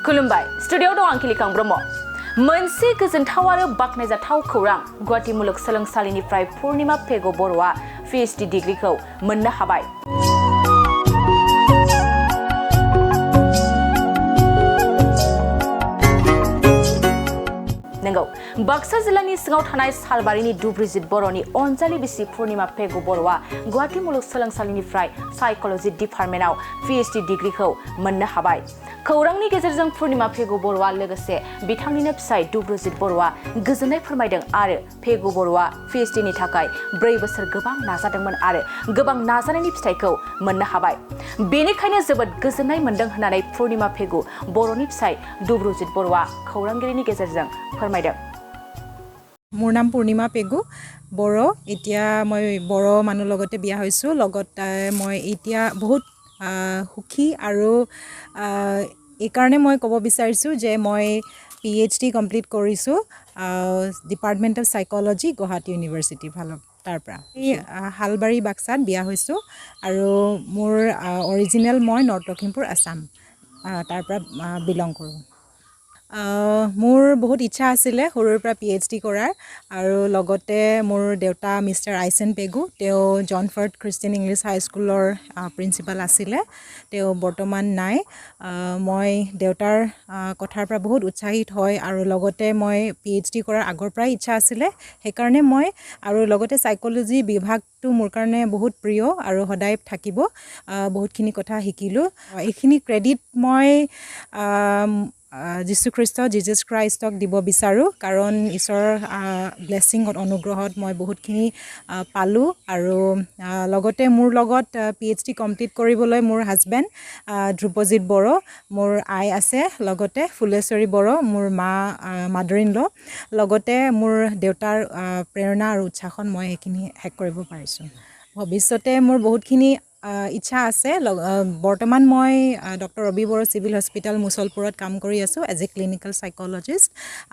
खुलुमबाय स्टुडिय'आव दं आं खिलिखां ब्रह्म मोनसे गोजोनथाव आरो बाखनायजाथाव खौरां गुवाहाटी मुलुगसोलोंसालिनिफ्राय पूर्णिमा पेगु बर'आ Ph.D Degreeखौ मोननो हाबाय नंगौ बाक्सा जिल्लानि सिङाव थानाय सालबारिनि दुब्रिजित बर'नि अनजालि बिसि पूर्णिमा पेगु बर'आ गुवाहाटी मुलुगसोलोंसालिनिफ्राय साइकोलजी डिपार्टमेन्टआव Ph.D Degreeखौ मोननो हाबाय खौरांनि गेजेरजों पूर्णिमा पेगु बर'आ लोगोसे बिथांनिनो फिसाय दुब्रिजित बर'आ गोजोननाय फोरमायदों आरो पेगु बर'आ Ph.D नि थाखाय 4 बोसोर गोबां नाजादोंमोन आरो गोबां नाजानायनि फिथाइखौ मोननो हाबाय बेनिखायनो जोबोद गोजोननाय मोनदों होननानै पूर्णिमा पेगु बर'नि फिसाय दुब्रिजित बर'आ खौरांगिरिनि गेजेरजों फोरमायदों মোৰ নাম পূৰ্ণিমা পেগু বড় এতিয়া মই বড় মানুহ লগতে বিয়া হৈছো লগত মই এতিয়া বহুত সুখী আৰু এই কাৰণে মই ক'ব বিচাৰিছো যে মই PhD কমপ্লিট কৰিছো department of psychology Guwahati university ফালৰ তাৰ পৰা হালবাৰী বাক্সাত বিয়া হৈছো আৰু মোৰ অৰিজিনেল মই নৰ্থ লখিমপুৰ আসাম তাৰ পৰা বিলং কৰোঁ মোৰ বহুত ইচ্ছা আছিল সৰুৰ পৰা PhD কৰাৰ আৰু লগতে মোৰ দেউতা মিষ্টাৰ আইসেন পেগু তেও জনফৰ্ড খ্ৰীষ্টিয়ান ইংলিছ হাই স্কুলৰ প্ৰিন্সিপাল আছিল তেও বৰ্তমান নাই মই দেউতাৰ কথাৰ পৰা বহুত উৎসাহিত হয় আৰু লগতে মই PhD কৰাৰ আগৰ পৰা ইচ্ছা আছিল সেইকাৰণে মই আৰু লগতে সাইকোলজি বিভাগটো মোৰ কাৰণে বহুত প্ৰিয় আৰু সদায় থাকিব বহুতখিনি কথা শিকিলো এইখিনি ক্ৰেডিট মই Jesus Christক দিব বিচাৰো কাৰণ ঈশ্বৰৰ ব্লেছিংত অনুগ্ৰহত মই বহুতখিনি পালো আৰু লগতে মোৰ লগত PhD কমপ্লিট কৰিবলৈ মোৰ হাজবেণ্ড ধ্ৰুপজিত বড় মোৰ আই আছে লগতে ফুলেশ্বৰী বড় মোৰ মাদাৰ ইন ল লগতে মোৰ দেউতাৰ প্ৰেৰণা আৰু উৎসাহত মই এইখিনি হেক কৰিব পাৰিছো ভৱিষ্যতে মোৰ বহুতখিনি ইচ্ছা আছে বৰ্তমান মই ডক্টৰ ৰবি বড় সিভিল হস্পিটেল মুছলপুৰত কাম কৰি আছো এজ এ ক্লিনিকেল সাইকোলজিষ্ট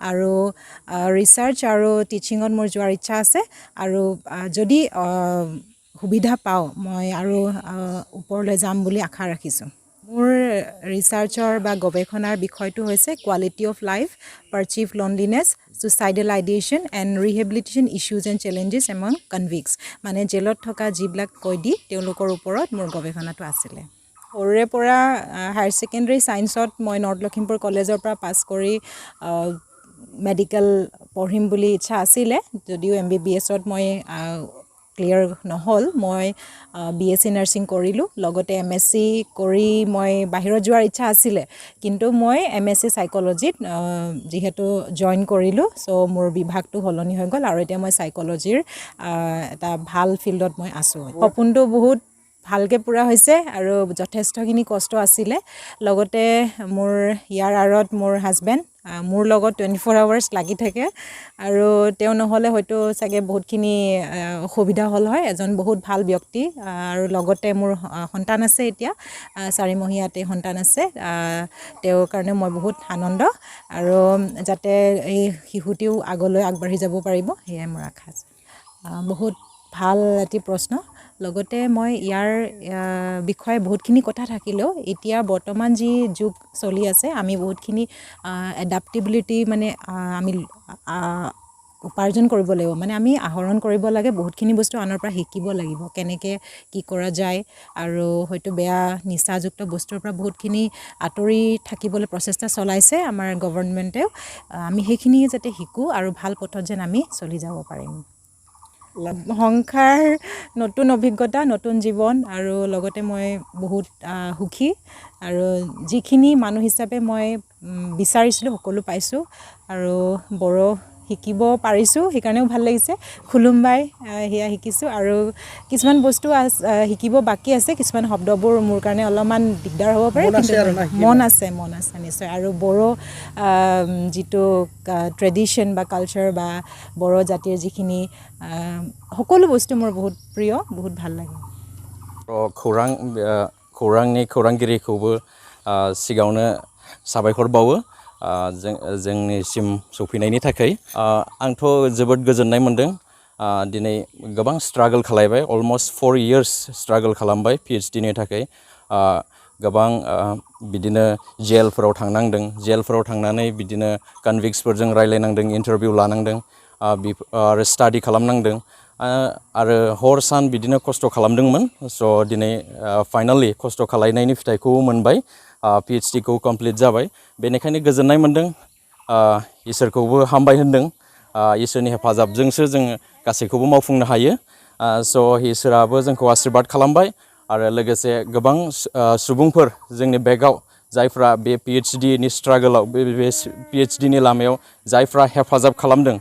আৰু ৰিসাৰ্চ আৰু টিচিঙত মোৰ যোৱাৰ ইচ্ছা আছে আৰু যদি সুবিধা পাও মই আৰু ওপৰলৈ যাম বুলি আশা ৰাখিছো মোৰ ৰিসাৰ্চৰ বা গৱেষণাৰ বিষয়টো হৈছে quality of life perceive loneliness suicidal ideation and rehabilitation issues and challenges among convicts মানে জেলত থকা যিবিলাক কয়দী তেওঁলোকৰ ওপৰত মোৰ গৱেষণাটো আছিল সৰুৰে পৰা হায়াৰ সেকেন্ডাৰী সায়েন্সত মই নৰ্থ লখিমপুৰ কলেজৰ পৰা পাছ কৰি মেডিকেল পঢ়িম বুলি ইচ্ছা আছিল যদিও MBBS ত মই ক্লিয়াৰ নহল মই BSc নাৰ্ছিং কৰিলো লগতে MSc কৰি মই বাহিৰত যোৱাৰ ইচ্ছা আছিল কিন্তু মই MSc সাইকোলজিত যেহেতু জয়েন কৰিলো সো মোৰ বিভাগটো হলনি হৈ গল আৰু এতিয়া মই সাইকোলজিৰ এটা ভাল ফিল্ডত মই আছো সপোনটো বহুত ভালকে পুৰা হৈছে আৰু যথেষ্টখিনি কষ্ট আছিল লগতে মোৰ ইয়াৰ আৰত মোৰ হাজবেণ্ড মোৰ লগত 24 আৱাৰ্ছ লাগি থাকে আৰু তেও নহলে হয়তো চাগে বহুতখিনি অসুবিধা হল হয় এজন বহুত ভাল ব্যক্তি আৰু লগতে মোৰ সন্তান আছে এতিয়া 4 মহীয়াতে সন্তান আছে তেওঁৰ কাৰণে মই বহুত আনন্দ আৰু যাতে এই শিশুটিও আগলৈ আগবাঢ়ি যাব পাৰিব হেয়া মোৰ আশা আছে বহুত ভাল এটি প্ৰশ্ন লগতে মই ইয়াৰ বিষয়ে বহুতখিনি কথা থাকিলেও এতিয়া বৰ্তমান যি যুগ চলি আছে আমি বহুতখিনি এডাপ্টেবিলিটি মানে আমি উপাৰ্জন কৰিব লাগিব মানে আমি আহৰণ কৰিব লাগে বহুতখিনি বস্তু আনৰ পৰা শিকিব লাগিব কেনেকে কি কৰা যায় আৰু হয়তো বেয়া নিচাযুক্ত বস্তুৰ পৰা বহুতখিনি আতৰি থাকিবলৈ প্ৰচেষ্টা চলাইছে আমাৰ গভৰ্ণমেণ্টেও আমি সেইখিনি যাতে শিকো আৰু ভাল পথত যেন আমি চলি যাব পাৰিম সংসাৰ নতুন অভিজ্ঞতা নতুন জীৱন আৰু লগতে মই বহুত সুখী আৰু যিখিনি মানুহ হিচাপে মই বিচাৰিছিলো সকলো পাইছো আৰু বড় শিকিব পাৰিছো সেইকাৰণেও ভাল লাগিছে খুলুমবাই হিয়া শিকিছো আৰু কিছুমান বস্তু শিকিব বাকি আছে কিছুমান শব্দবোৰ মোৰ কাৰণে অলপমান দিগদাৰ হ'ব পাৰে কিন্তু মন আছে নিশ্চয় আৰু বড় যিটো ট্ৰেডিশন বা কালচাৰ বা বড় জাতিৰ যিখিনি সকলো বস্তু মোৰ বহুত প্ৰিয় বহুত ভাল লাগে खौरांगिरिखौबो सिगाङावनो साबायखर बावो जोंनिसिम सफैनायनि थाखाय आंथ' जोबोद गोजोननाय मोनदों दिनै गोबां स्ट्रागल खालामबाय अलमोस्ट 4 years स्ट्रागल खालामबाय PhD नि थाखाय गोबां बिदिनो जेलफोराव थांनांदों जेलफोराव थांनानै बिदिनो कनभिक्सफोरजों रायलायनांदों इन्टारभिउ लानांदों आरो स्टाडि खालामनांदों आरो हर सान बिदिनो खस्थ' खालामदोंमोन स' दिनै फाइनालि खस्थ' खालामनायनि फिथाइखौ मोनबाय PhD खौ कमप्लिट जाबाय बेनिखायनो गोजोननाय मोनदों इसोरखौबो हामबाय होनदों इसोरनि हेफाजाबजोंसो जोङो गासैखौबो मावफुंनो हायो स' इसोराबो जोंखौ आशीर्बाद खालामबाय आरो लोगोसे गोबां सुबुंफोर जोंनि बेकआव जायफ्रा बे PhD नि स्ट्रागोलाव बे PhD नि लामायाव जायफ्रा हेफाजाब खालामदों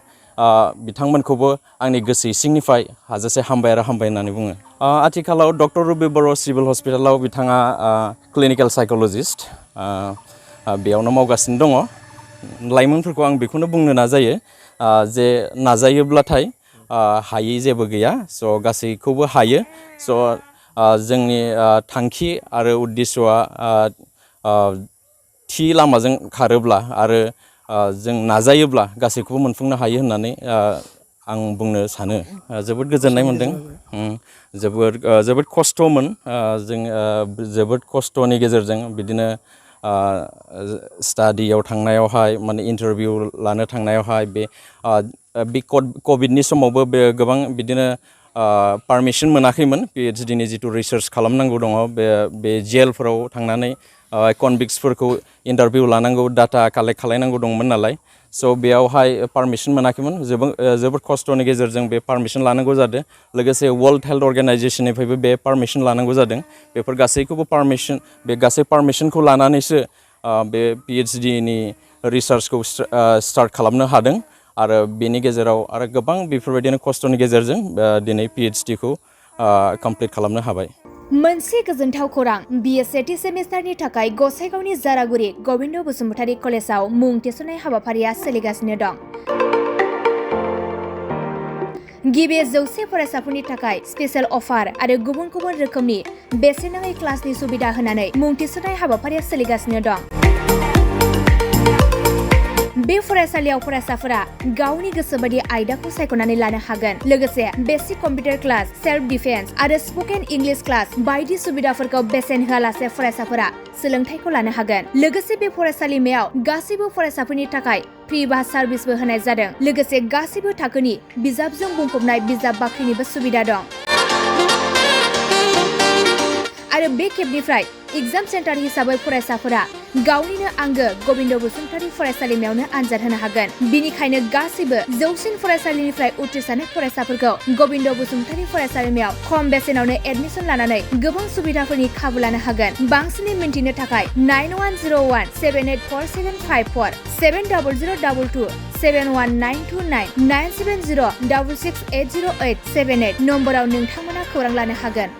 बिथांमोनखौबो आंनि गोसो सिंनिफ्राय हाजासे हामबाय आरो हामबाय होननानै बुङो आथिखालाव डक्टर रुबि बर' सिभिल हस्पिटालाव बिथाङा क्लिनिकेल साइक'लजिस्ट बेयावनो मावगासिनो दङ लाइमोनफोरखौ आं बेखौनो बुंनो नाजायो जे नाजायोब्लाथाय हायै जेबो गैया स' गासैखौबो हायो स' जोंनि थांखि आरो उद्देश्यआ थि लामाजों खारोब्ला आरो जों नाजायोब्ला गासैखौबो मोनफुंनो हायो होननानै आं बुंनो सानो जोबोद गोजोननाय मोनदों जोबोद खस्थ'मोन जों जोबोद खस्थ'नि गेजेरजों बिदिनो स्टाडियाव थांनायावहाय माने इन्टारभिउ लानो थांनायावहाय बे कभिडनि समावबो बे गोबां बिदिनो पारमिसन मोनाखैमोन PhD नि जिथु रिसार्च खालामनांगौ दङ बे जेलफोराव थांनानै कनभिक्सफोरखौ इन्टारभिउ लानांगौ डाटा कालेक्ट खालायनांगौ दंमोन नालाय स' बेयावहाय पारमिसन मोनाखैमोन जोबोद खस्थ'नि गेजेरजों बे पारमिसन लानांगौ जादों लोगोसे वर्ल्ड हेल्थ अर्गेनाइजेसननिफ्रायबो बे पारमिसन लानांगौ जादों बेफोर गासैखौबो बे गासै पारमिसनखौ लानानैसो बे PhD नि रिसार्चखौ स्टार्ट खालामनो हादों आरो बेनि गेजेराव आरो गोबां बेफोरबायदिनो खस्थ'नि गेजेरजों दिनै PhD खौ कमप्लिट खालामनो हाबाय मोनसे गोजोनथाव खौरां BA सेथि सेमिस्टारनि थाखाय गसाइगावनि जारागुरि गबिन्द बसुमतारी कलेजाव मुं थिसननाय हाबाफारिया सोलिगासिनो दं गिबि 100 फरायसाफोरनि थाखाय स्पेशल अफार आरो गुबुन गुबुन रोखोमनि बेसेन नाङै क्लासनि सुबिदा होनानै मुं थिसननाय हाबाफारिया सोलिगासिनो दं बे फरायसालियाव फरायसाफोरा गावनि गोसोबायदि आयदाखौ सायख'नानै लानो हागोन लोगोसे basic computer class self defence आरो स्पोकेन इंलिश क्लास बायदि सुबिदाफोरखौ बेसेन होआलासे फरायसाफोरा सोलोंथाइखौ लानो हागोन लोगोसे बे फरायसालिमायाव गासैबो फरायसाफोरनि थाखाय फ्रि बास सार्भिसबो होनाय जादों लोगोसे गासैबो थाखोनि बिजाबजों बुंफबनाय बिजाब बाख्रिनिबो सुबिदा दं आरो बे खेबनिफ्राय एग्जाम सेन्टार हिसाबै फरायसाफोरा गावनिनो आंगो गबिन्द बसुमतारी फरायसालिमायावनो आनजाद होनो हागोन बिनिखायनो गासैबो जौसिन फरायसालिनिफ्राय उथ्रिसारनाय फरायसाफोरखौ गबिन्द बसुमतारी फरायसालिमायाव खम बेसेनावनो एडमिसन लानानै गोबां सुबिदाफोरनि खाबु लानो हागोन बांसिनै मिन्थिनो थाखाय 9101784754 70022 71929 97066808878 नम्बराव नोंथांमोना खौरां लानो हागोन